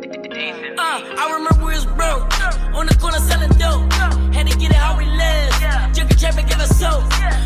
I remember we was broke, on the corner selling dope. Had to get it how we live. Junk and traffic give us soap.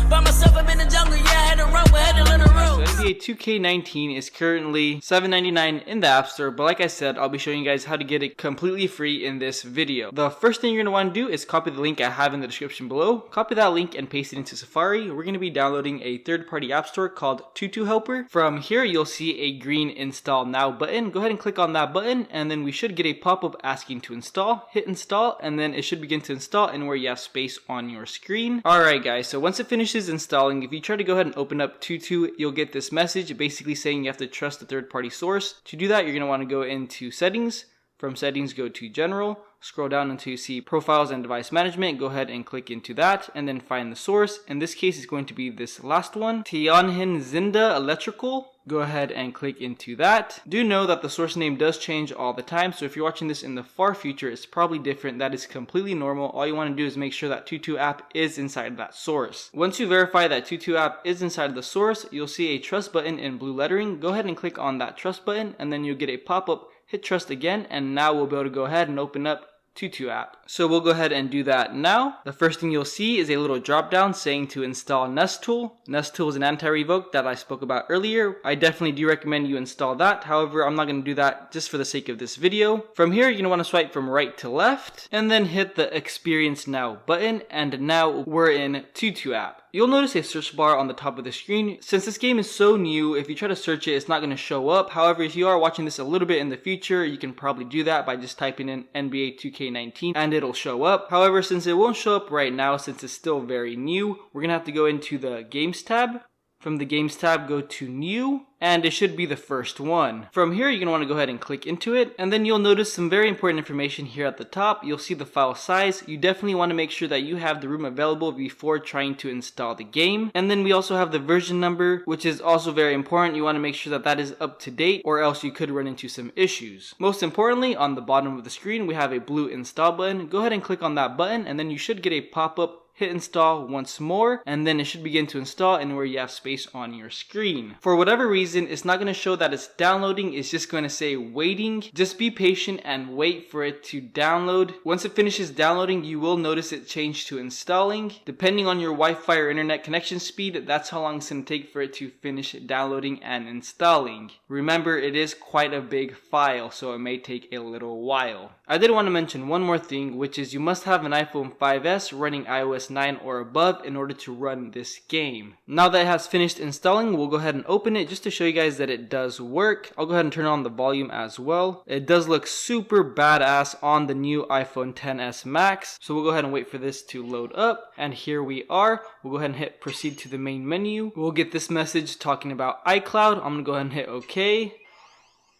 By myself, I'm in the jungle, yeah, I had to run, we had to learn the ropes. So NBA 2K19 is currently $7.99 in the App Store, but like I said, I'll be showing you guys how to get it completely free in this video. The first thing you're going to want to do is copy the link I have in the description below. Copy that link and paste it into Safari. We're going to be downloading a third-party app store called Tutu Helper. From here, you'll see a green Install Now button. Go ahead and click on that button, and then we should get a pop-up asking to install. Hit install, and then it should begin to install anywhere you have space on your screen. Alright guys, so once it finishes installing, if you try to go ahead and open up Tutu, you'll get this message basically saying you have to trust the third-party source. To do that, you're going to want to go into Settings. From Settings, go to General. Scroll down until you see Profiles and Device Management. Go ahead and click into that and then find the source. In this case, it's going to be this last one, Tianhin Zinda Electrical. Go ahead and click into that. Do know that the source name does change all the time, so if you're watching this in the far future, it's probably different. That is completely normal. All you want to do is make sure that Tutu app is inside that source. Once you verify that Tutu app is inside the source, you'll see a trust button in blue lettering. Go ahead and click on that trust button, and then you'll get a pop-up. Hit trust again, and now we'll be able to go ahead and open up Tutu app. So we'll go ahead and do that now. The first thing you'll see is a little drop down saying to install Nest Tool. Nest Tool is an anti-revoke that I spoke about earlier. I definitely do recommend you install that. However, I'm not going to do that just for the sake of this video. From here, you're going to want to swipe from right to left and then hit the Experience Now button, and now we're in Tutu app. You'll notice a search bar on the top of the screen. Since this game is so new, if you try to search it, it's not going to show up. However, if you are watching this a little bit in the future, you can probably do that by just typing in NBA 2K19 and it'll show up. However, since it won't show up right now, since it's still very new, we're going to have to go into the Games tab. From the Games tab, go to New, and it should be the first one. From here, you're going to want to go ahead and click into it, and then you'll notice some very important information here at the top. You'll see the file size. You definitely want to make sure that you have the room available before trying to install the game. And then we also have the version number, which is also very important. You want to make sure that that is up to date, or else you could run into some issues. Most importantly, on the bottom of the screen, we have a blue install button. Go ahead and click on that button, and then you should get a pop-up. Hit install once more, and then it should begin to install anywhere you have space on your screen. For whatever reason, it's not going to show that it's downloading. It's just going to say waiting. Just be patient and wait for it to download. Once it finishes downloading, you will notice it change to installing. Depending on your Wi-Fi or internet connection speed, that's how long it's going to take for it to finish downloading and installing. Remember, it is quite a big file, so it may take a little while. I did want to mention one more thing, which is you must have an iPhone 5S running iOS 9 or above in order to run this game. Now that it has finished installing, we'll go ahead and open it just to show you guys that it does work. I'll go ahead and turn on the volume as well. It does look super badass on the new iPhone XS Max. So we'll go ahead and wait for this to load up, and here we are. We'll go ahead and hit proceed to the main menu. We'll get this message talking about iCloud. I'm gonna go ahead and hit OK.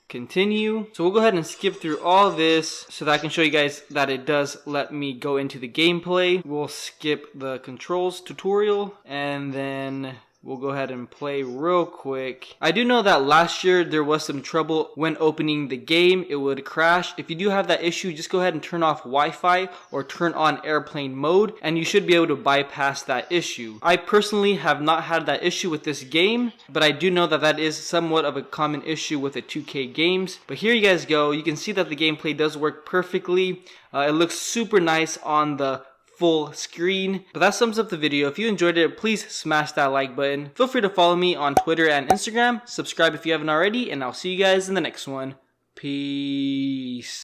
Continue. So we'll go ahead and skip through all this so that I can show you guys that it does let me go into the gameplay. We'll skip the controls tutorial, and then we'll go ahead and play real quick. I do know that last year there was some trouble when opening the game. It would crash. If you do have that issue, just go ahead and turn off Wi-Fi or turn on airplane mode, and you should be able to bypass that issue. I personally have not had that issue with this game, but I do know that that is somewhat of a common issue with the 2K games. But here you guys go. You can see that the gameplay does work perfectly. It looks super nice on the full screen. But that sums up the video. If you enjoyed it, please smash that like button. Feel free to follow me on Twitter and Instagram. Subscribe if you haven't already, and I'll see you guys in the next one. Peace.